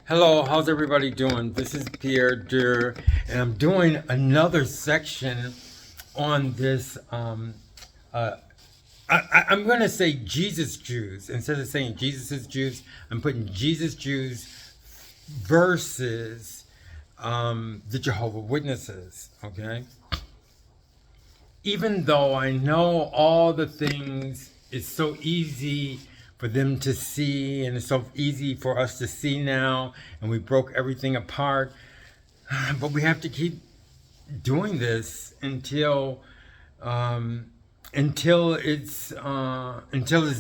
Hello, how's everybody doing? This is Pierre Dur, and I'm doing another section on this. Uh, I'm going to say Jesus Jews. Instead of saying Jesus is Jews, I'm putting Jesus Jews versus the Jehovah Witnesses, okay? Even though I know all the things, it's so easy for them to see, and it's so easy for us to see now, and we broke everything apart. But we have to keep doing this um, until it's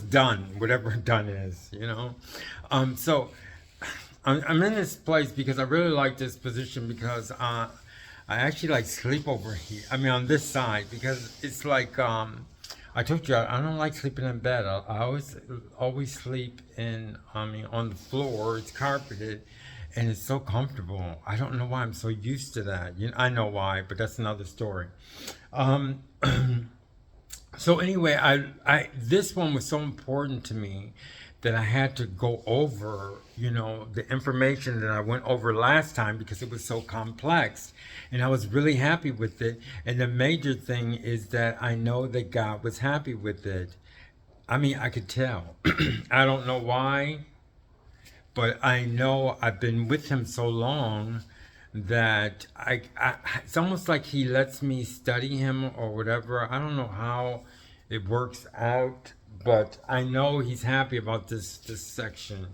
done, whatever done is, you know. So I'm in this place because I really like this position because I actually like sleep over here. I mean, on this side because it's like I told you I don't like sleeping in bed. I always sleep in. I mean, on the floor. It's carpeted, and it's so comfortable. I don't know why I'm so used to that. I know why, but that's another story. Um, so anyway, I this one was so important to me that I had to go over, the information that I went over last time because it was so complex, and I was really happy with it. And the major thing is that I know that God was happy with it. I mean, I could tell. I don't know why, but I know I've been with him so long that it's almost like he lets me study him or whatever. I don't know how it works out, but I know he's happy about this section.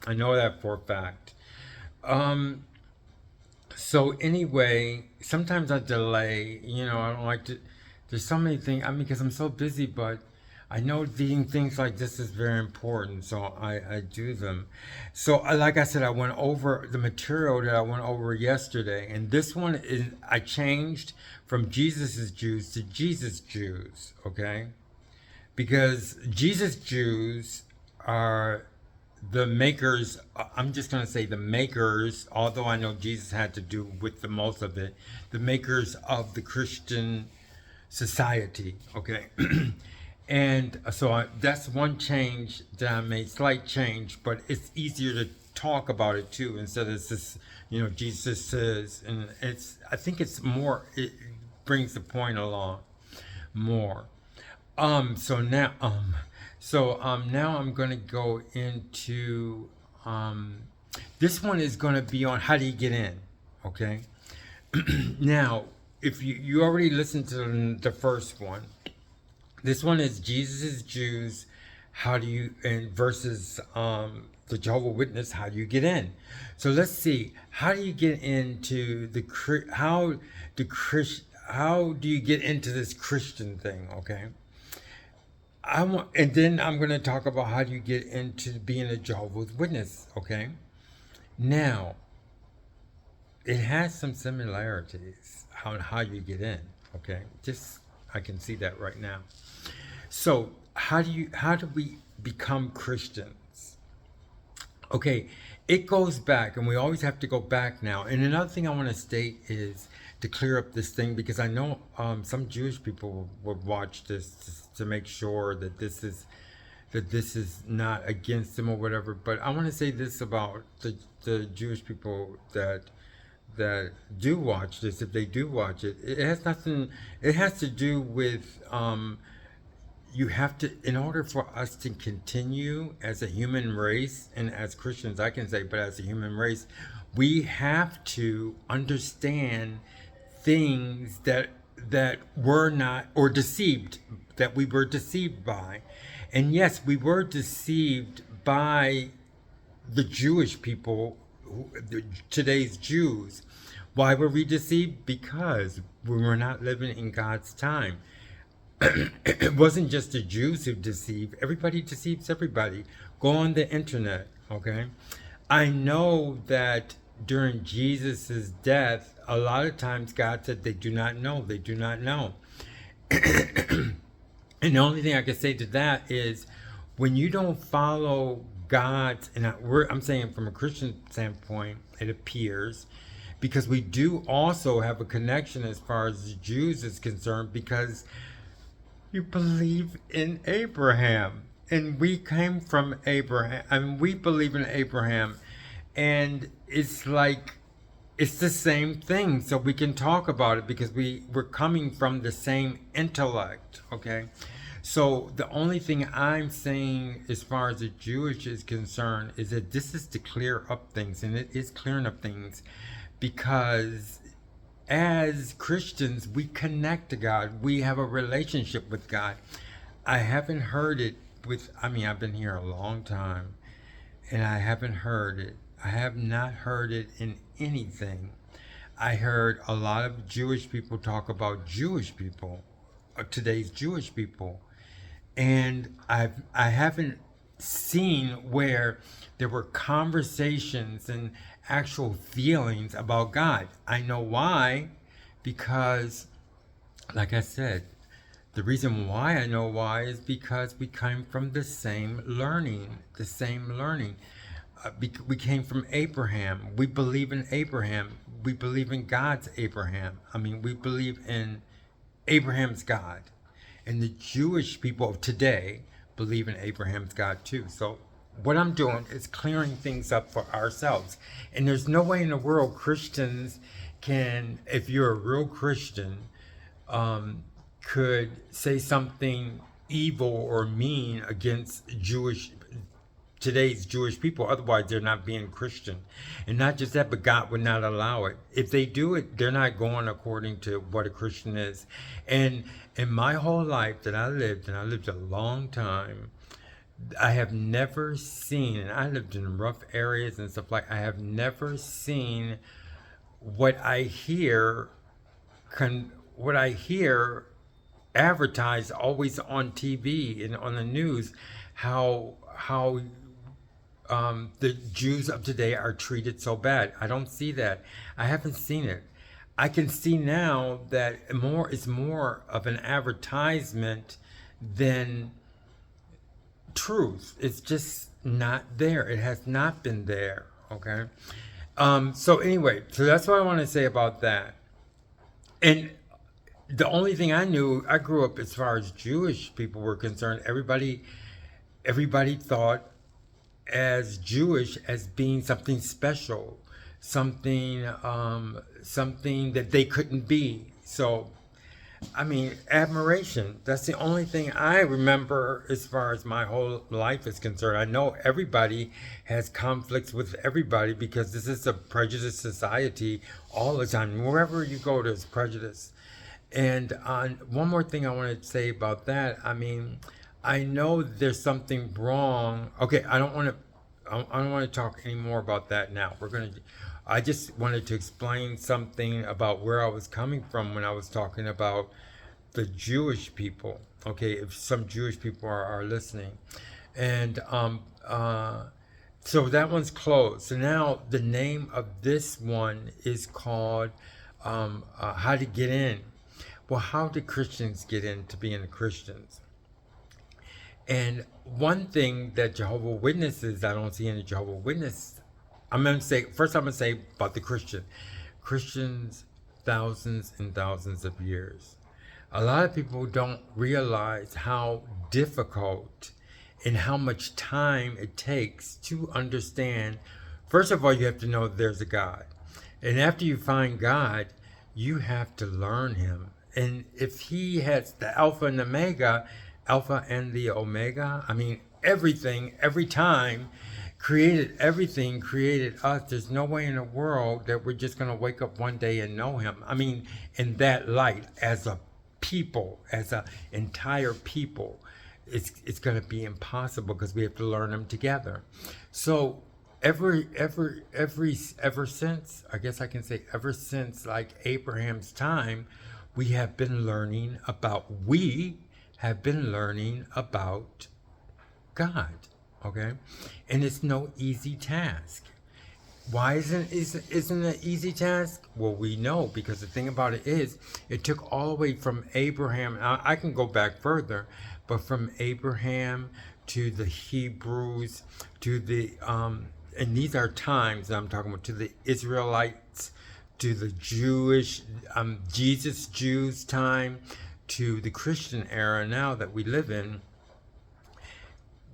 I know that for a fact. Um, so anyway, sometimes I delay. I don't like to. There's so many things. I mean, because I'm so busy, but I know doing things like this is very important, so I do them. So, like I said, I went over the material that I went over yesterday, and this one is I changed from Jesus's Jews to Jesus Jews, okay? Because Jesus Jews are the makers. I'm just going to say the makers, although I know Jesus had to do with the most of it, the makers of the Christian society, okay? And so that's one change that I made, slight change, but it's easier to talk about it too instead of this, Jesus says, and I think it's more, it brings the point along more. So now, now I'm gonna go into, um, this one is gonna be on how do you get in, okay? Now, if you already listened to the first one, this one is Jesus' Jews. How do you and versus the Jehovah Witness? How do you get in? So let's see. How do you get into how do you get into this Christian thing? Okay. And then I'm going to talk about how do you get into being a Jehovah's Witness. Okay. Now, it has some similarities how you get in. Okay. Just I can see that right now. So how do we become Christians? Okay, it goes back, and we always have to go back now. And another thing I want to state is to clear up this thing because I know some Jewish people will watch this to make sure that this is not against them or whatever. But I want to say this about the Jewish people that do watch this, if they do watch it. It has nothing. It has to do with you have to, in order for us to continue as a human race, and as Christians I can say, but as a human race, we have to understand things that were not, or deceived, that we were deceived by. And yes, we were deceived by the Jewish people, today's Jews. Why were we deceived? Because we were not living in God's time. It wasn't just the Jews who deceive. Everybody deceives everybody. Go on the internet, okay? I know that during Jesus' death, a lot of times God said they do not know. They do not know. And the only thing I can say to that is when you don't follow God's, and I'm saying from a Christian standpoint, it appears, because we do also have a connection as far as the Jews is concerned, because you believe in Abraham. And we came from Abraham. I mean, we believe in Abraham. And it's like, it's the same thing. So we can talk about it because we're coming from the same intellect, okay? So the only thing I'm saying as far as the Jewish is concerned is that this is to clear up things, and it is clearing up things because as Christians, we connect to God. We have a relationship with God. I haven't heard it I've been here a long time, and I haven't heard it. I have not heard it in anything. I heard a lot of Jewish people talk about Jewish people, today's Jewish people, and I haven't seen where there were conversations and actual feelings about God. I know why, because, like I said, the reason why I know why is because we came from the same learning, we came from Abraham. We believe in Abraham. We believe in God's Abraham. We believe in Abraham's God. And the Jewish people of today believe in Abraham's God too. So what I'm doing is clearing things up for ourselves. And there's no way in the world Christians can, if you're a real Christian, could say something evil or mean against today's Jewish people. Otherwise, they're not being Christian. And not just that, but God would not allow it. If they do it, they're not going according to what a Christian is. And in my whole life that I lived, and I lived a long time, I have never seen, and I lived in rough areas and stuff I have never seen what I hear advertised always on TV and on the news, how the Jews of today are treated so bad. I don't see that. I haven't seen it. I can see now that it's more of an advertisement than truth. It's just not there. It has not been there. Okay. So anyway, so that's what I want to say about that. And the only thing I knew, I grew up as far as Jewish people were concerned. Everybody thought as Jewish as being something special, something that they couldn't be. So, admiration. That's the only thing I remember as far as my whole life is concerned. I know everybody has conflicts with everybody because this is a prejudiced society all the time. Wherever you go, there's prejudice. And one more thing I want to say about that. I know there's something wrong. Okay, I don't want to talk any more about that now. I just wanted to explain something about where I was coming from when I was talking about the Jewish people. Okay, if some Jewish people are listening. And so that one's closed. So now the name of this one is called How to Get In. Well, how do Christians get into being Christians? And one thing that Jehovah Witnesses, I don't see any Jehovah Witnesses. I'm going to say about the Christians, thousands and thousands of years. A lot of people don't realize how difficult and how much time it takes to understand. First of all, you have to know there's a God. And after you find God, you have to learn him. And if he has the Alpha and Omega, everything, every time, created us. There's no way in the world that we're just going to wake up one day and know him. In that light, as a people, as an entire people, it's going to be impossible because we have to learn him together. So ever since, I guess I can say ever since like Abraham's time, we have been learning about God, okay? And it's no easy task. Why isn't it an easy task? Well, we know because the thing about it is, it took all the way from Abraham. I can go back further, but from Abraham to the Hebrews to the and these are times that I'm talking about, to the Israelites, to the Jewish Jews time, to the Christian era now that we live in,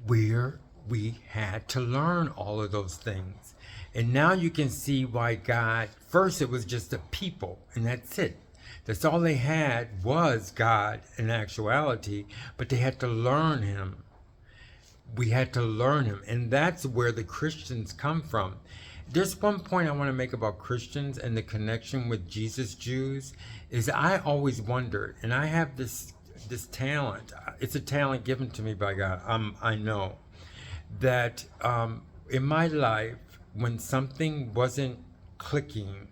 where we had to learn all of those things. And now you can see why God, first it was just a people, and that's it. That's all they had was God in actuality, but they had to learn him. We had to learn him, and that's where the Christians come from. There's one point I want to make about Christians and the connection with Jesus Jews is I always wondered, and I have this talent. It's a talent given to me by God. I know that in my life, when something wasn't clicking,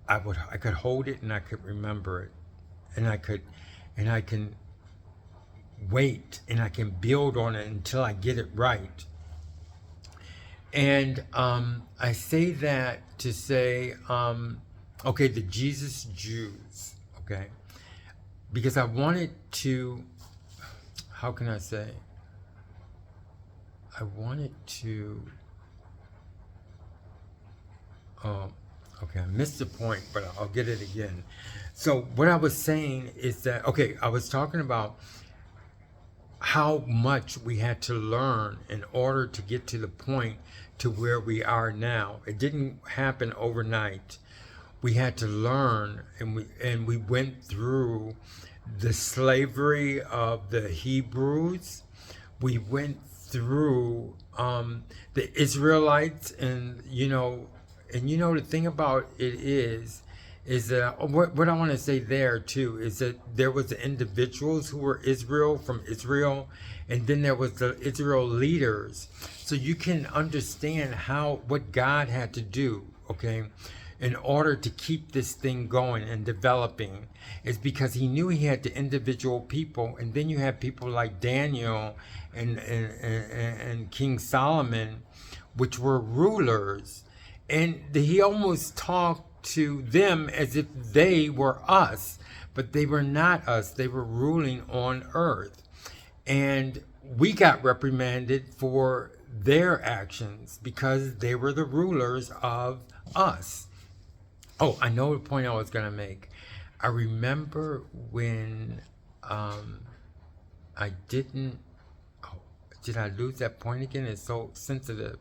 I could hold it and I could remember it, and I can wait and I can build on it until I get it right. And I say that to say, okay, the Jesus Jews, okay, because I wanted to, how can I say? I wanted to, okay, I missed the point, but I'll get it again. So what I was saying is that, okay, I was talking about how much we had to learn in order to get to the point to where we are now. It didn't happen overnight. We had to learn, and we went through the slavery of the Hebrews. We went through the Israelites, and the thing about it is that what I want to say there too is that there was the individuals who were from Israel, and then there was the Israel leaders. So you can understand what God had to do, okay, in order to keep this thing going and developing, is because he knew he had the individual people, and then you have people like Daniel and King Solomon, which were rulers, and he almost talked to them as if they were us, but they were not us. They were ruling on earth, and we got reprimanded for their actions because they were the rulers of us. Oh, I know the point I was going to make. I remember when I didn't, did I lose that point again? It's so sensitive.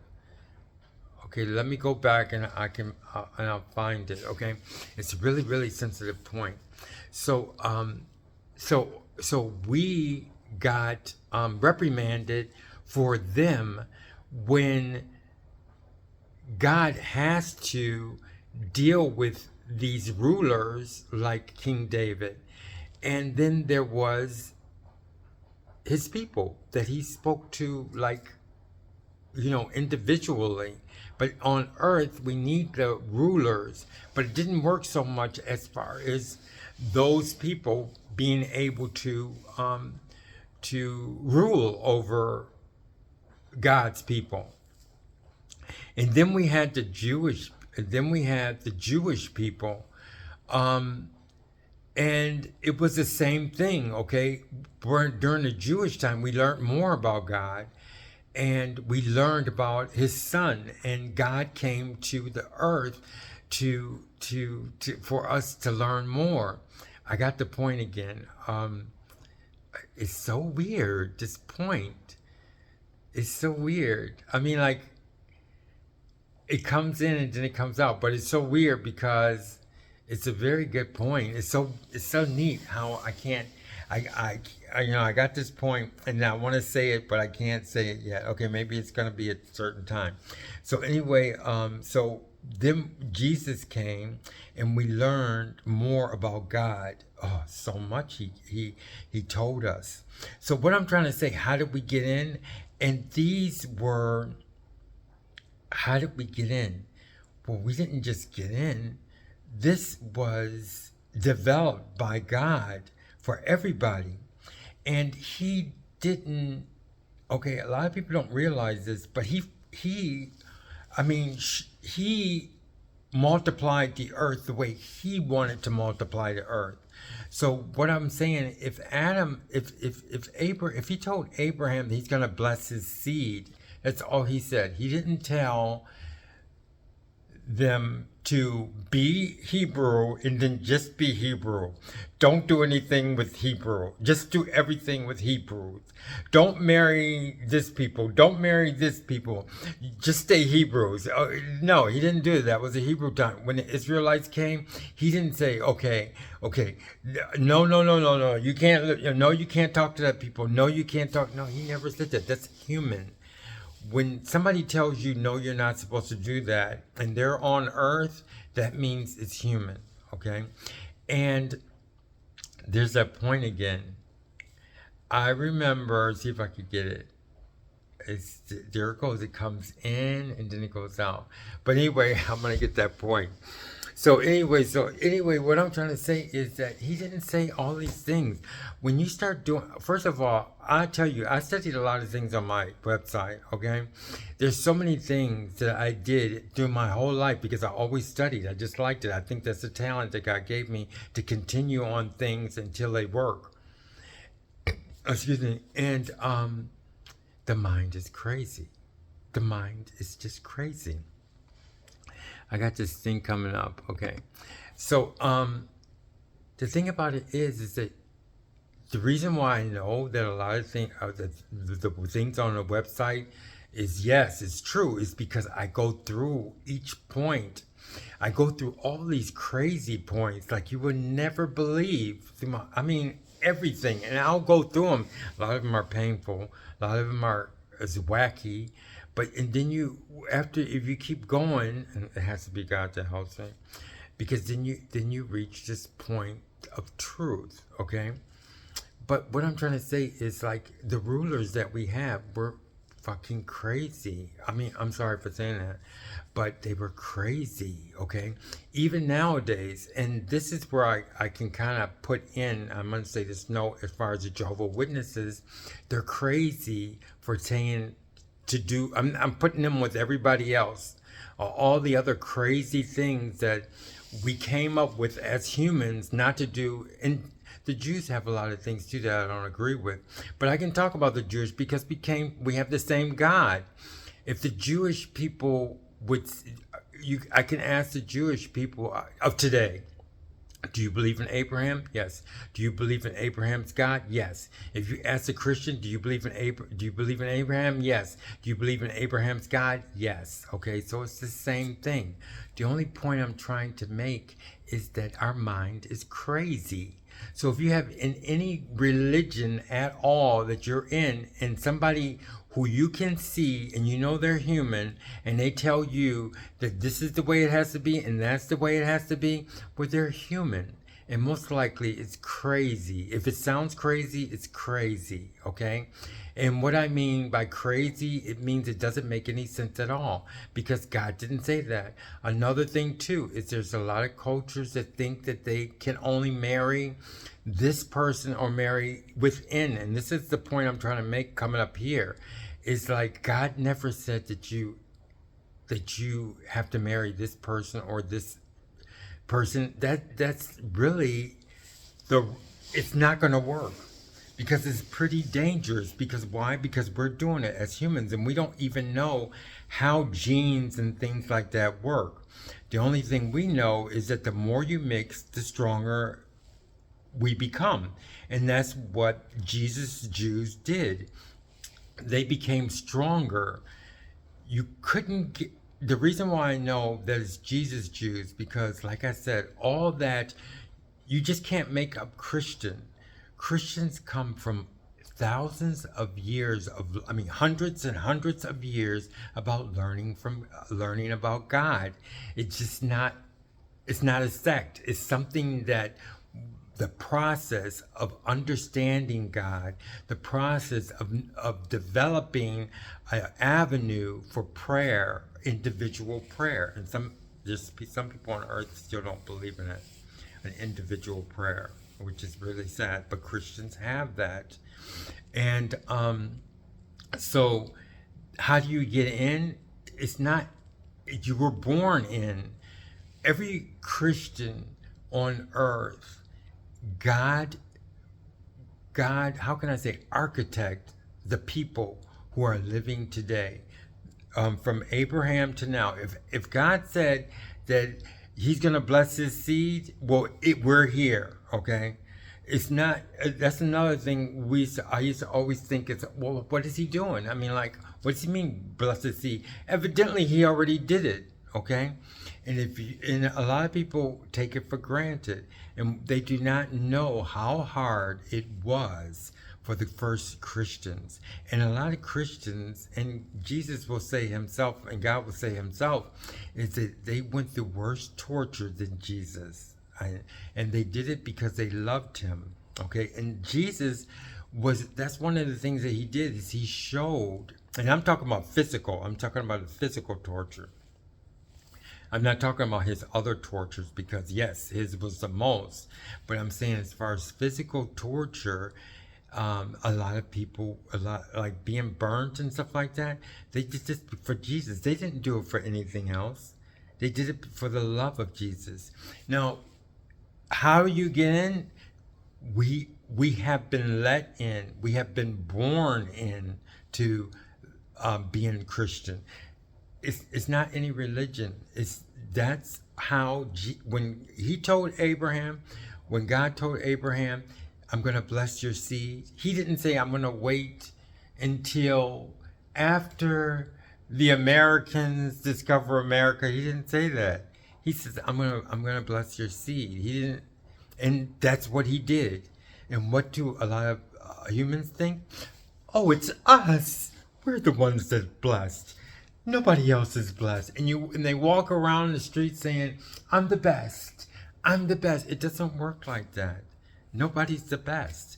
Okay, let me go back and I'll find it. Okay, it's a really, really sensitive point. So we got reprimanded for them when God has to deal with these rulers like King David, and then there was his people that he spoke to, like, individually. But on earth, we need the rulers. But it didn't work so much as far as those people being able to rule over God's people. And then we had the Jewish people, and it was the same thing. Okay, during the Jewish time, we learned more about God. And we learned about his son, and God came to the earth for us to learn more. I got the point again. It's so weird. This point is so weird. I mean, like, it comes in and then it comes out, but it's so weird because it's a very good point. It's so neat how I got this point and I want to say it, but I can't say it yet. Okay, maybe it's going to be at a certain time. So anyway, so then Jesus came and we learned more about God. Oh, so much he told us. So what I'm trying to say, how did we get in? And how did we get in? Well, we didn't just get in. This was developed by God for everybody. And he didn't, okay, a lot of people don't realize this, but he multiplied the earth the way he wanted to multiply the earth. So what I'm saying, if he told Abraham that he's going to bless his seed, that's all he said. He didn't tell them to be Hebrew and then just be Hebrew. Don't do anything with Hebrew. Just do everything with Hebrews. Don't marry this people. Don't marry this people. Just stay Hebrews. No, he didn't do that. That was a Hebrew time. When the Israelites came, he didn't say, okay, no. You can't, no, you can't talk to that people. No, you can't talk. No, he never said that. That's human. When somebody tells you, no, you're not supposed to do that, and they're on earth, that means it's human, okay? And there's that point again. I remember, see if I could get it. There it goes. It comes in and then it goes out. But anyway, I'm going to get that point. So anyway, what I'm trying to say is that he didn't say all these things. When you start doing, first of all, I tell you, I studied a lot of things on my website, okay? There's so many things that I did through my whole life because I always studied. I just liked it. I think that's a talent that God gave me to continue on things until they work. Excuse me. And the mind is crazy. The mind is just crazy. I got this thing coming up. Okay. So, the thing about it is that the reason why I know that a lot of things, the things on the website is, yes, it's true, is because I go through each point. I go through all these crazy points like you would never believe. I mean, everything. And I'll go through them. A lot of them are painful. A lot of them are as wacky. But and then if you keep going, and it has to be God that helps me, because then you reach this point of truth, okay? But what I'm trying to say is like the rulers that we have were fucking crazy. I mean, I'm sorry for saying that, but they were crazy, okay? Even nowadays, and this is where I can kind of put in, I'm going to say this note as far as the Jehovah Witnesses, they're crazy for saying to do, I'm putting them with everybody else, all the other crazy things that we came up with as humans not to do. And the Jews have a lot of things too that I don't agree with, but I can talk about the Jewish because we have the same God. If the Jewish people I can ask the Jewish people of today, do you believe in Abraham? Yes. Do you believe in Abraham's God? Yes. If you ask a Christian, do you believe in Abraham? Yes. Do you believe in Abraham's God? Yes. Okay, so it's the same thing. The only point I'm trying to make is that our mind is crazy. So if you have in any religion at all that you're in, and somebody who you can see and you know they're human, and they tell you that this is the way it has to be and that's the way it has to be, well, they're human. And most likely it's crazy. If it sounds crazy, it's crazy, okay? And what I mean by crazy, it means it doesn't make any sense at all because God didn't say that. Another thing too is there's a lot of cultures that think that they can only marry this person or marry within. And this is the point I'm trying to make coming up here. It's like God never said that you have to marry this person or this person. That's really it's not going to work. Because it's pretty dangerous. Because why? Because we're doing it as humans and we don't even know how genes and things like that work. The only thing we know is that the more you mix, the stronger we become. And that's what Jesus' Jews did. They became stronger. You couldn't get... The reason why I know that it's Jesus' Jews, because like I said, all that, you just can't make up Christian. Christians come from thousands of years hundreds and hundreds of years about learning about God. It's not a sect. It's something that the process of understanding God, the process of developing an avenue for prayer, individual prayer. And some people on earth still don't believe in it, an individual prayer, which is really sad, but Christians have that. And so how do you get in? It's not, you were born in. Every Christian on earth, God, how can I say, architect the people who are living today. from Abraham to now. If God said that He's gonna bless His seed, well, we're here, okay. It's not. That's another thing. I used to always think it's, well, what is He doing? I mean, like, what does He mean, bless His seed? Evidently, He already did it, okay. And a lot of people take it for granted, and they do not know how hard it was for the first Christians. And a lot of Christians, and Jesus will say Himself, and God will say Himself, is that they went through worse torture than Jesus. And they did it because they loved Him. Okay. And Jesus that's one of the things that He did, is He showed, and I'm talking about physical, I'm talking about the physical torture. I'm not talking about His other tortures, because yes, His was the most. But I'm saying, as far as physical torture, a lot of people, like being burnt and stuff like that, they did this for Jesus. They didn't do it for anything else. They did it for the love of Jesus. Now, how you get in? We have been let in. We have been born in to being Christian. It's not any religion. That's how when God told Abraham, I'm going to bless your seed. He didn't say, I'm going to wait until after the Americans discover America. He didn't say that. He says, I'm going to bless your seed. He didn't, and that's what He did. And what do a lot of humans think? Oh, it's us. We're the ones that are blessed. Nobody else is blessed. And they walk around the street saying, I'm the best. I'm the best. It doesn't work like that. Nobody's the best.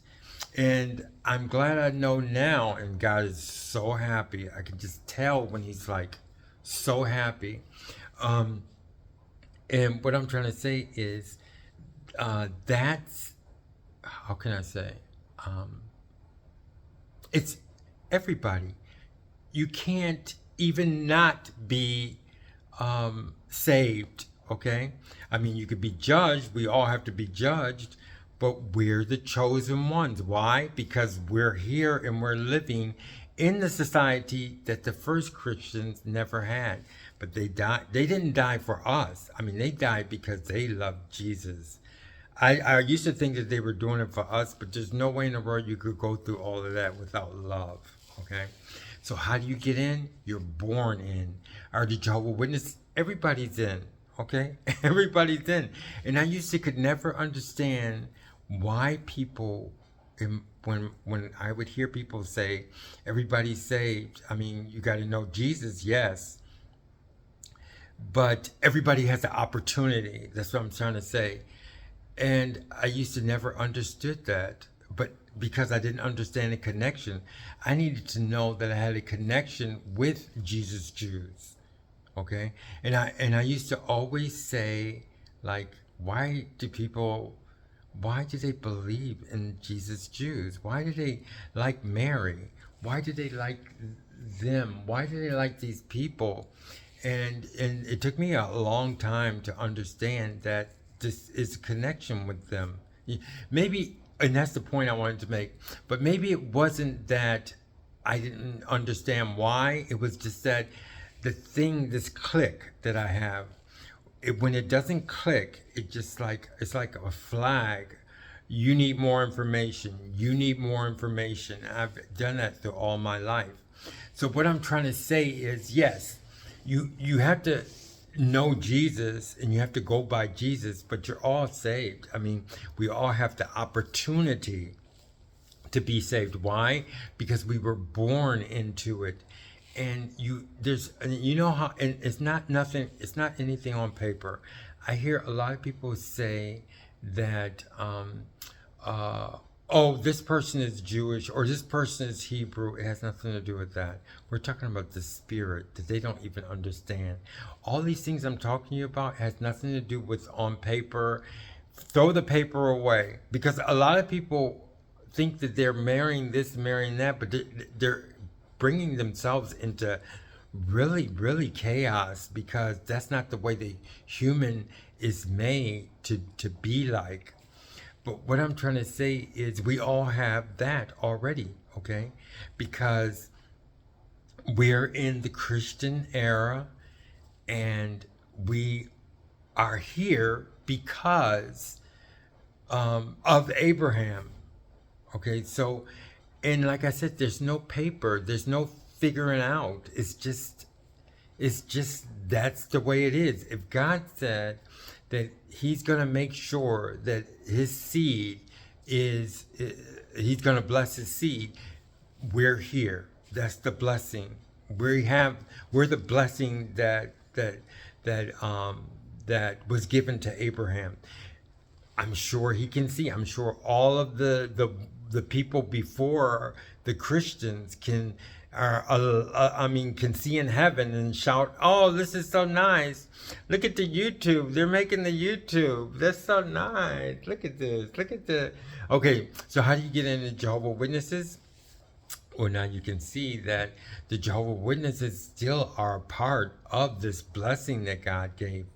And I'm glad I know now, and God is so happy. I can just tell when He's like so happy. And what I'm trying to say is, that's, how can I say? It's everybody. You can't even not be saved, okay? I mean, you could be judged. We all have to be judged, but we're the chosen ones. Why? Because we're here and we're living in the society that the first Christians never had. But they died. They didn't die for us. I mean, they died because they loved Jesus. I used to think that they were doing it for us, but there's no way in the world you could go through all of that without love, okay? So how do you get in? You're born in. Are the Jehovah Witnesses? Everybody's in, okay? Everybody's in. And I could never understand why people, when I would hear people say, everybody's saved. I mean, you got to know Jesus, yes. But everybody has the opportunity. That's what I'm trying to say. And I used to never understood that. But because I didn't understand the connection, I needed to know that I had a connection with Jesus Jews. Okay? And I used to always say, like, why do they believe in Jesus Jews? Why do they like Mary? Why do they like them? Why do they like these people? And it took me a long time to understand that this is a connection with them. Maybe, and that's the point I wanted to make, but maybe it wasn't that I didn't understand why. It was just that this click that I have, when it doesn't click, it's like a flag. You need more information. You need more information. I've done that through all my life. So what I'm trying to say is, yes, you have to know Jesus and you have to go by Jesus, but you're all saved. I mean, we all have the opportunity to be saved. Why? Because we were born into it. And you know how, and it's not anything on paper. I hear a lot of people say that, oh, this person is Jewish or this person is Hebrew. It has nothing to do with that. We're talking about the spirit that they don't even understand. All these things I'm talking to you about has nothing to do with on paper. Throw the paper away, because a lot of people think that they're marrying this, marrying that, but they're bringing themselves into really, really chaos, because that's not the way the human is made to be like. But what I'm trying to say is we all have that already, okay? Because we're in the Christian era, and we are here because of Abraham. Okay, so, and like I said, there's no paper, there's no figuring out. It's just that's the way it is. If God said that He's gonna make sure that His seed is, He's gonna bless His seed, we're here. That's the blessing. We're the blessing that was given to Abraham. I'm sure he can see. I'm sure all of the people before the Christians can see in heaven and shout, "Oh, this is so nice! Look at the YouTube. They're making the YouTube. That's so nice. Look at this. Look at the." Okay, so how do you get into Jehovah Witnesses? Well, now you can see that the Jehovah Witnesses still are part of this blessing that God gave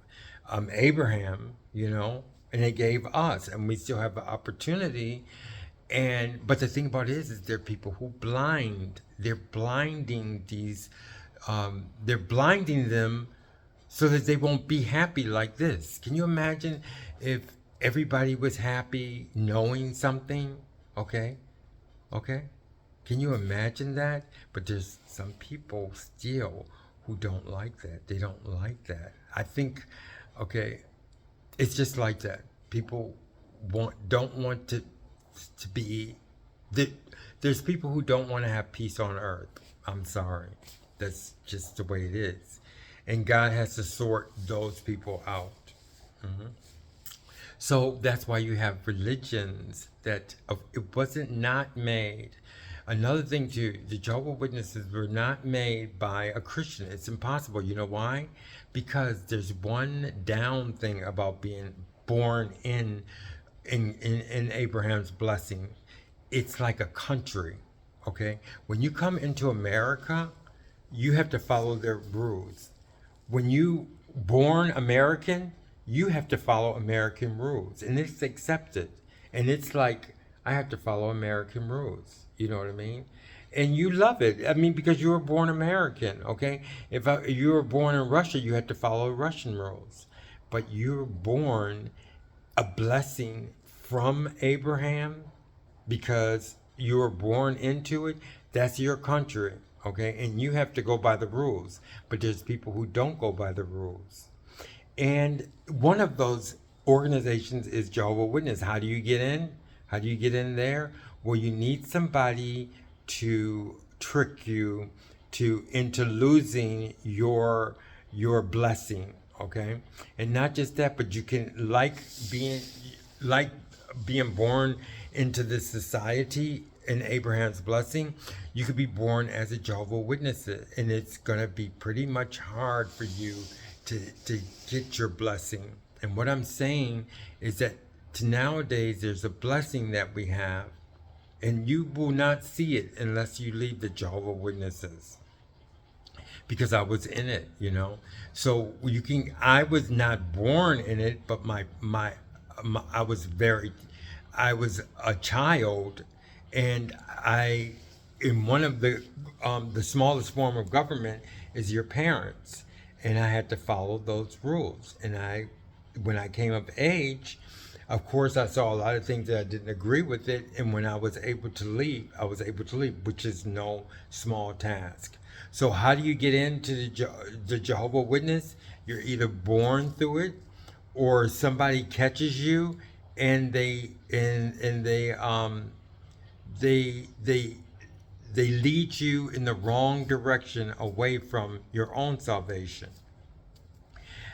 Abraham, and it gave us, and we still have the opportunity. But the thing about it is there are people who blind. They're blinding they're blinding them so that they won't be happy like this. Can you imagine if everybody was happy knowing something? Okay. Can you imagine that? But there's some people still who don't like that. They don't like that. I think, okay, it's just like that. People don't want to be. There's people who don't want to have peace on earth. I'm sorry. That's just the way it is. And God has to sort those people out. Mm-hmm. So that's why you have religions that it wasn't not made. Another thing too, the Jehovah Witnesses were not made by a Christian. It's impossible. You know why? Because there's one down thing about being born in Abraham's blessing. It's like a country. Okay? When you come into America, you have to follow their rules. When you born American, you have to follow American rules, and it's accepted. And it's like, I have to follow American rules. You know what I mean? And you love it. I mean, because you were born American, okay? If you were born in Russia, you had to follow Russian rules. But you were born a blessing from Abraham because you were born into it. That's your country, okay? And you have to go by the rules. But there's people who don't go by the rules. And one of those organizations is Jehovah Witness. How do you get in? How do you get in there? Well, you need somebody to trick you into losing your blessing, okay? And not just that, but you can being born into this society in Abraham's blessing. You could be born as a Jehovah Witness, and it's gonna be pretty much hard for you to get your blessing. And what I'm saying is that nowadays there's a blessing that we have, and you will not see it unless you leave the Jehovah Witnesses. Because I was in it, So I was not born in it, but I was a child, and in one of the smallest form of government is your parents. And I had to follow those rules. And when I came of age, of course, I saw a lot of things that I didn't agree with it. And when I was able to leave, which is no small task. So how do you get into the Jehovah Witness? You're either born through it, or somebody catches you, and they lead you in the wrong direction away from your own salvation.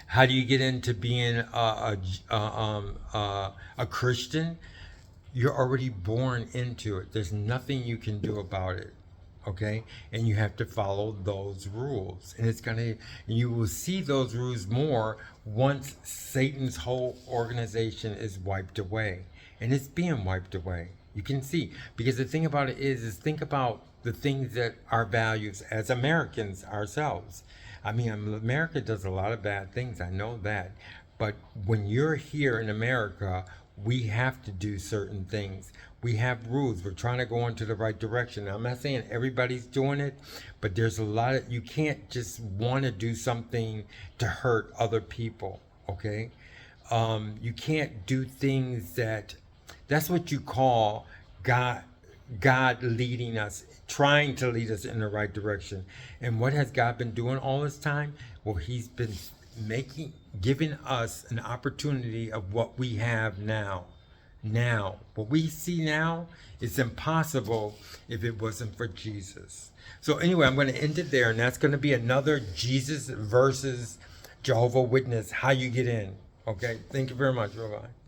How do you get into being a Christian? You're already born into it. There's nothing you can do about it, okay? And you have to follow those rules. And you will see those rules more once Satan's whole organization is wiped away. And it's being wiped away. You can see. Because the thing about it is think about the things that our values as Americans ourselves. I mean, America does a lot of bad things. I know that. But when you're here in America, we have to do certain things. We have rules. We're trying to go into the right direction. Now, I'm not saying everybody's doing it, but there's a lot of, you can't just want to do something to hurt other people, okay? You can't do things that's what you call God leading us, trying to lead us in the right direction. And what has God been doing all this time? Well, he's been giving us an opportunity of what we have now. What we see now is impossible if it wasn't for Jesus. So anyway, I'm going to end it there, and that's going to be another Jesus versus Jehovah Witness, how you get in. Okay, thank you very much. Bye-bye.